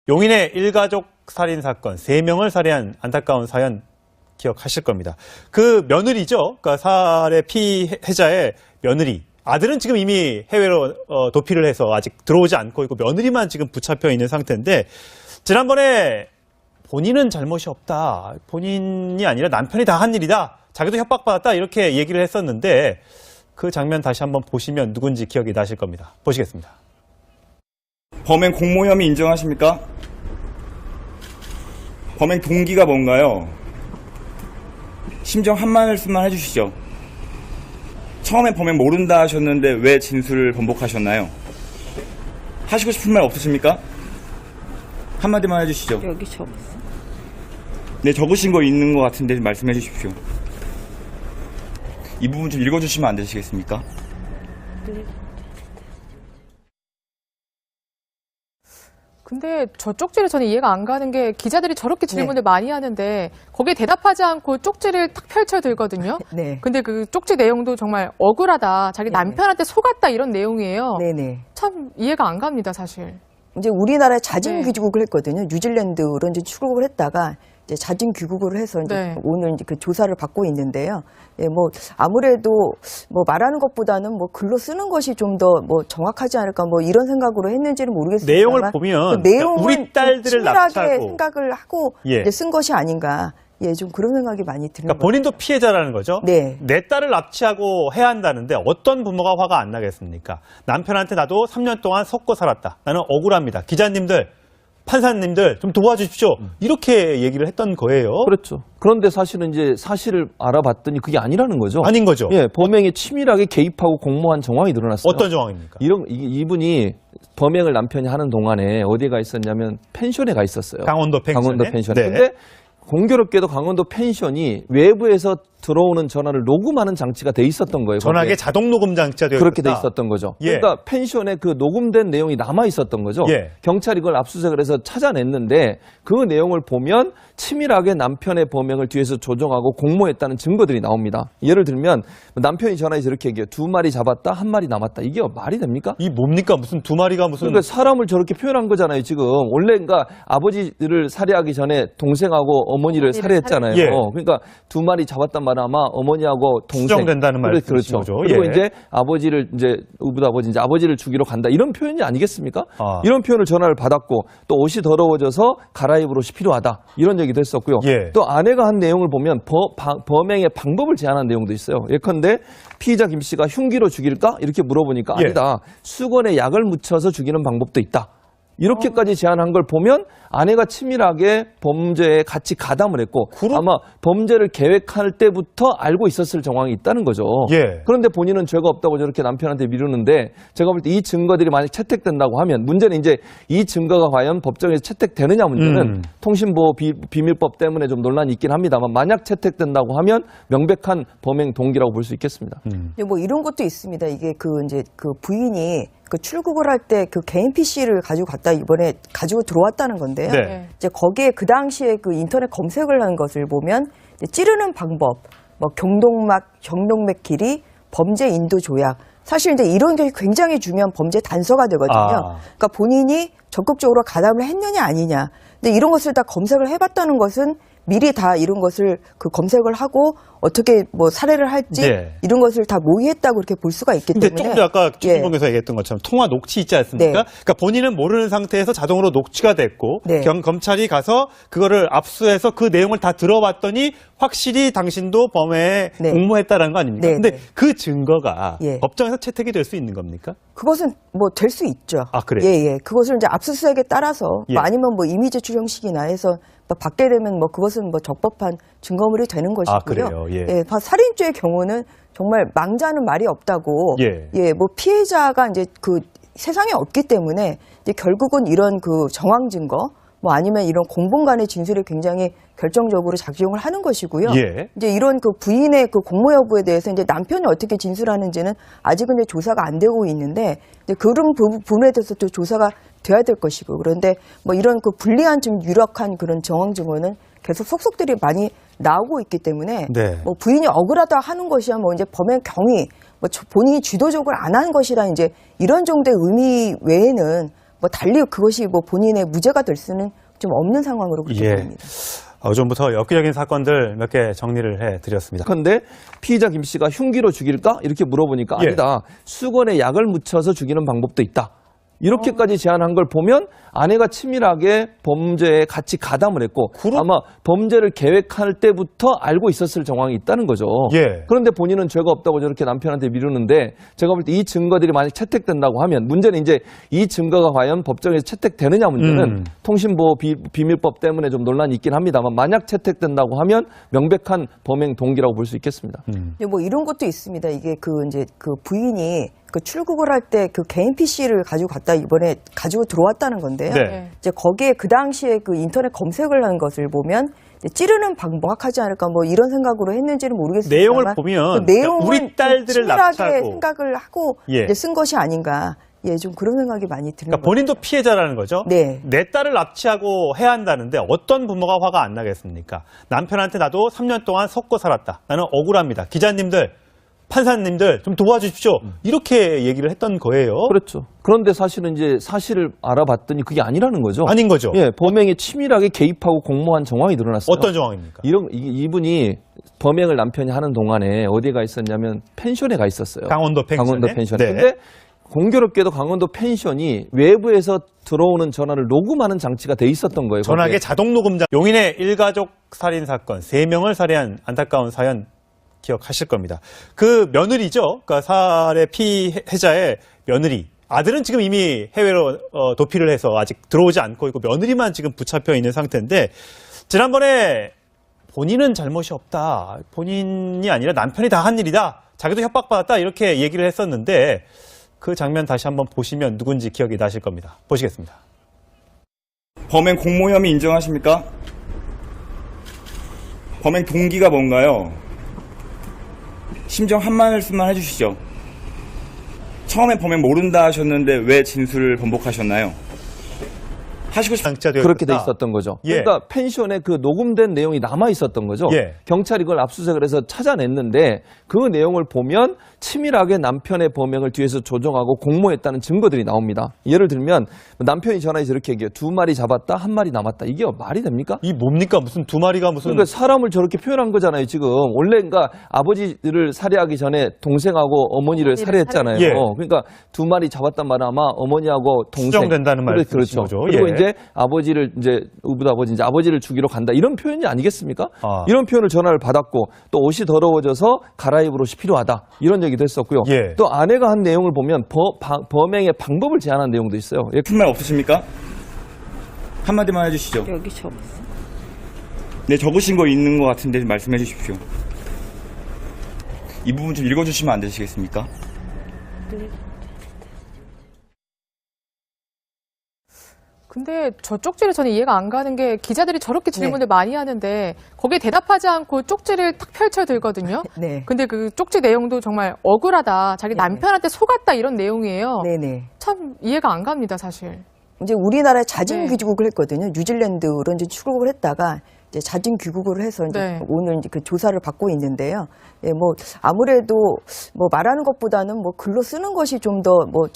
용인의 일가족 살인 사건, 3명을 살해한 안타까운 사연 기억하실 겁니다. 그 며느리죠. 그러니까 살해 피해자의 며느리. 아들은 지금 이미 해외로 도피를 해서 아직 들어오지 않고 있고 며느리만 지금 붙잡혀 있는 상태인데 지난번에 본인은 잘못이 없다. 본인이 아니라 남편이 다 한 일이다. 자기도 협박받았다. 이렇게 얘기를 했었는데 그 장면 다시 한번 보시면 누군지 기억이 나실 겁니다. 보시겠습니다. 범행 공모 혐의 인정하십니까? 범행 동기가 뭔가요? 심정 한 말씀만 해주시죠. 처음에 범행 모른다 하셨는데 왜 진술을 번복하셨나요? 하시고 싶은 말 없으십니까? 한마디만 해주시죠. 여기 적었어. 네, 적으신 거 있는 것 같은데 말씀해 주십시오. 이 부분 좀 읽어주시면 안 되시겠습니까? 네. 근데 저 쪽지를 저는 이해가 안 가는 게 기자들이 저렇게 질문을 많이 하는데 거기에 대답하지 않고 쪽지를 탁 펼쳐 들거든요. 네. 근데 그 쪽지 내용도 정말 억울하다. 자기 남편한테 속았다 이런 내용이에요. 네네. 참 이해가 안 갑니다, 사실. 이제 우리나라에 자진 네. 귀국을 했거든요. 뉴질랜드로 이제 출국을 했다가 이제 자진 귀국을 해서 이제 네. 오늘 이제 그 조사를 받고 있는데요. 예, 뭐 아무래도 뭐 말하는 것보다는 뭐 글로 쓰는 것이 좀 더 뭐 정확하지 않을까 뭐 이런 생각으로 했는지는 모르겠습니다. 내용을 보면 우리 딸들을 납치하고 생각을 하고 예. 이제 쓴 것이 아닌가. 예, 좀 그런 생각이 많이 드는 그러니까 본인도 피해자라는 거죠. 네. 내 딸을 납치하고 해야 한다는데 어떤 부모가 화가 안 나겠습니까? 남편한테 나도 3년 동안 섞고 살았다. 나는 억울합니다. 기자님들, 판사님들 좀 도와주십시오. 이렇게 얘기를 했던 거예요. 그렇죠. 그런데 사실은 이제 사실을 알아봤더니 그게 아니라는 거죠. 아닌 거죠. 예, 범행에 치밀하게 개입하고 공모한 정황이 드러났어요. 어떤 정황입니까? 이분이 범행을 남편이 하는 동안에 어디에 가 있었냐면 펜션에 가 있었어요. 강원도 펜션에. 강원도 펜션에. 네. 근데 공교롭게도 강원도 펜션이 외부에서 들어오는 전화를 녹음하는 장치가 돼 있었던 거예요. 전화기에 거기에. 자동 녹음 장치가 되어 그렇게 돼 있었다. 있었던 거죠. 예. 그러니까 펜션에 그 녹음된 내용이 남아 있었던 거죠. 예. 경찰이 그걸 압수수색을 해서 찾아냈는데 그 내용을 보면 치밀하게 남편의 범행을 뒤에서 조종하고 공모했다는 증거들이 나옵니다. 예를 들면 남편이 전화해서 이렇게 얘기해요. 2마리 잡았다, 1마리 남았다. 이게 말이 됩니까? 이 뭡니까? 무슨 2마리가 무슨 그러니까 사람을 저렇게 표현한 거잖아요, 지금. 원래 그러니까 아버지를 살해하기 전에 동생하고 어머니를 살해했잖아요. 예. 그러니까 2마리 잡았단 말은 아마 어머니하고 동생. 수정된다는 말씀이신 그렇죠. 거죠. 그리고 예. 이제 아버지를 이제 의붓아버지 이제 아버지를 죽이러 간다. 이런 표현이 아니겠습니까? 아. 이런 표현을 전화를 받았고 또 옷이 더러워져서 갈아입을 옷이 필요하다. 이런 얘기도 했었고요. 예. 또 아내가 한 내용을 보면 범행의 방법을 제안한 내용도 있어요. 예컨대 피의자 김 씨가 흉기로 죽일까? 이렇게 물어보니까 예. 아니다. 수건에 약을 묻혀서 죽이는 방법도 있다. 이렇게까지 제안한 걸 보면 아내가 치밀하게 범죄에 같이 가담을 했고 아마 범죄를 계획할 때부터 알고 있었을 정황이 있다는 거죠. 예. 그런데 본인은 죄가 없다고 저렇게 남편한테 미루는데 제가 볼 때 이 증거들이 만약 채택된다고 하면 문제는 이제 이 증거가 과연 법정에서 채택되느냐 문제는 통신보호 비밀법 때문에 좀 논란이 있긴 합니다만 만약 채택된다고 하면 명백한 범행 동기라고 볼 수 있겠습니다. 근데 뭐 이런 것도 있습니다. 이게 그 이제 그 부인이 그 출국을 할 때 그 개인 PC를 가지고 갔다 이번에 가지고 들어왔다는 건데요. 네. 이제 거기에 그 당시에 그 인터넷 검색을 한 것을 보면 이제 찌르는 방법, 뭐 경동맥 길이, 범죄 인도 조약. 사실 이제 이런 게 굉장히 중요한 범죄 단서가 되거든요. 아. 그러니까 본인이 적극적으로 가담을 했느냐 아니냐. 근데 이런 것을 다 검색을 해봤다는 것은 미리 다 이런 것을 그 검색을 하고 어떻게 뭐 살해를 할지 네. 이런 것을 다 모의했다고 그렇게 볼 수가 있기 근데 때문에. 조금 전 아까 예. 주진봉에서 얘기했던 것처럼 통화 녹취 있지 않습니까? 네. 그러니까 본인은 모르는 상태에서 자동으로 녹취가 됐고 네. 검찰이 가서 그거를 압수해서 그 내용을 다 들어봤더니 확실히 당신도 범행에 네. 공모했다라는 거 아닙니까? 네, 근데 네. 그 증거가 예. 법정에서 채택이 될 수 있는 겁니까? 그것은 뭐 될 수 있죠. 아, 그래요? 예, 예. 그것을 이제 압수수색에 따라서 예. 뭐 아니면 뭐 이미지 추정식이나 해서 뭐 받게 되면 뭐 그것은 뭐 적법한 증거물이 되는 것이고요. 아, 그래요? 예. 살인죄의 경우는 정말 망자는 말이 없다고. 예. 뭐 피해자가 이제 그 세상에 없기 때문에 이제 결국은 이런 그 정황 증거 뭐 아니면 이런 공범간의 진술이 굉장히 결정적으로 작용을 하는 것이고요. 예. 이제 이런 그 부인의 그 공모 여부에 대해서 이제 남편이 어떻게 진술하는지는 아직은 이제 조사가 안 되고 있는데 이제 그런 부분에 대해서 또 조사가 돼야 될 것이고 그런데 뭐 이런 그 불리한 좀 유력한 그런 정황 증거는 계속 속속들이 많이 나오고 있기 때문에 네. 뭐 부인이 억울하다 하는 것이야 뭐 이제 범행 경위 뭐 본인이 주도적으로 안 한 것이라 이제 이런 정도의 의미 외에는 뭐 달리 그것이 뭐 본인의 무죄가 될 수는 좀 없는 상황으로 그렇게 예. 보입니다. 오전부터 엽기적인 사건들 몇 개 정리를 해드렸습니다. 그런데 피의자 김 씨가 흉기로 죽일까? 이렇게 물어보니까 예. 아니다. 수건에 약을 묻혀서 죽이는 방법도 있다. 이렇게까지 제안한 걸 보면 아내가 치밀하게 범죄에 같이 가담을 했고 아마 범죄를 계획할 때부터 알고 있었을 정황이 있다는 거죠. 예. 그런데 본인은 죄가 없다고 저렇게 남편한테 미루는데 제가 볼 때 이 증거들이 만약 채택된다고 하면 문제는 이제 이 증거가 과연 법정에서 채택되느냐 문제는 통신보호 비밀법 때문에 좀 논란이 있긴 합니다만 만약 채택된다고 하면 명백한 범행 동기라고 볼 수 있겠습니다. 근데 뭐 이런 것도 있습니다. 이게 이제 그 부인이 그 출국을 할 때 그 개인 PC를 가지고 갔다 이번에 가지고 들어왔다는 건데요. 네. 이제 거기에 그 당시에 그 인터넷 검색을 한 것을 보면 이제 찌르는 방법하지 않을까 뭐 이런 생각으로 했는지는 모르겠습니다. 내용을 보면 내용은 우리 딸들을 치밀하게 납치하고 생각을 하고 예. 이제 쓴 것이 아닌가. 예, 좀 그런 생각이 많이 드는 그러니까 거죠. 본인도 피해자라는 거죠. 네. 내 딸을 납치하고 해야 한다는데 어떤 부모가 화가 안 나겠습니까? 남편한테 나도 3년 동안 속고 살았다. 나는 억울합니다. 기자님들, 판사님들 좀 도와주십시오. 이렇게 얘기를 했던 거예요. 그렇죠. 그런데 사실은 이제 사실을 알아봤더니 그게 아니라는 거죠. 아닌 거죠. 예, 범행에 치밀하게 개입하고 공모한 정황이 드러났어요. 어떤 정황입니까? 이분이 범행을 남편이 하는 동안에 어디에 가 있었냐면 펜션에 가 있었어요. 강원도 펜션에. 강원도 펜션에. 네. 근데 공교롭게도 강원도 펜션이 외부에서 들어오는 전화를 녹음하는 장치가 돼 있었던 거예요. 전화기 거기에. 자동 녹음장. 용인의 일가족 살인 사건, 3명을 살해한 안타까운 사연 기억하실 겁니다. 그 며느리죠. 그러니까 살해 피해자의 며느리. 아들은 지금 이미 해외로 도피를 해서 아직 들어오지 않고 있고 며느리만 지금 붙잡혀 있는 상태인데 지난번에 본인은 잘못이 없다. 본인이 아니라 남편이 다 한 일이다. 자기도 협박받았다. 이렇게 얘기를 했었는데 그 장면 다시 한번 보시면 누군지 기억이 나실 겁니다. 보시겠습니다. 범행 공모 혐의 인정하십니까? 범행 동기가 뭔가요? 심정 한 말씀만 해주시죠. 처음에 범행 모른다 하셨는데 왜 진술을 번복하셨나요? 하시고 싶은 장치가 그렇게 돼 되어 있었던 거죠. 예. 그러니까 펜션에 그 녹음된 내용이 남아 있었던 거죠. 예. 경찰이 그걸 압수수색을 해서 찾아냈는데 그 내용을 보면 치밀하게 남편의 범행을 뒤에서 조종하고 공모했다는 증거들이 나옵니다. 예를 들면 남편이 전화해서 이렇게 얘기해요. 2마리 잡았다, 1마리 남았다. 이게 말이 됩니까? 이 뭡니까? 무슨 2마리가 무슨 그러니까 사람을 저렇게 표현한 거잖아요, 지금. 원래 그러니까 아버지를 살해하기 전에 동생하고 어머니를 살해했잖아요. 예. 그러니까 2마리 잡았단 말은 아마 어머니하고 동생. 수정된다는 말씀이신 그렇죠. 거죠. 그리고 예. 이제 아버지를 이제 의붓 아버지 이제 아버지를 죽이러 간다. 이런 표현이 아니겠습니까? 아. 이런 표현을 전화를 받았고 또 옷이 더러워져서 갈아입을 옷이 필요하다. 이런 얘기도 했었고요. 예. 또 아내가 한 내용을 보면 범행의 방법을 제안한 내용도 있어요. 예. 말 없으십니까? 한마디만 해주시죠. 여기 적었어. 네, 적으신 거 있는 것 같은데 말씀해 주십시오. 이 부분 좀 읽어주시면 안 되시겠습니까? 근데 저 쪽지를 저는 이해가 안 가는 게 기자들이 저렇게 질문을 많이 하는데 거기에 대답하지 않고 쪽지를 탁 펼쳐들거든요. 네. 근데 그 쪽지 내용도 정말 억울하다. 자기 남편한테 속았다 이런 내용이에요. 네네. 참 이해가 안 갑니다, 사실. 이제 우리나라에 자진 네. 귀국을 했거든요. 뉴질랜드로 이제 출국을 했다가 이제 자진 귀국을 해서 이제 네. 오늘 이제 그 조사를 받고 있는데요. 예, 뭐 아무래도 뭐 말하는 것보다는 뭐 글로 쓰는 것이 좀 더 뭐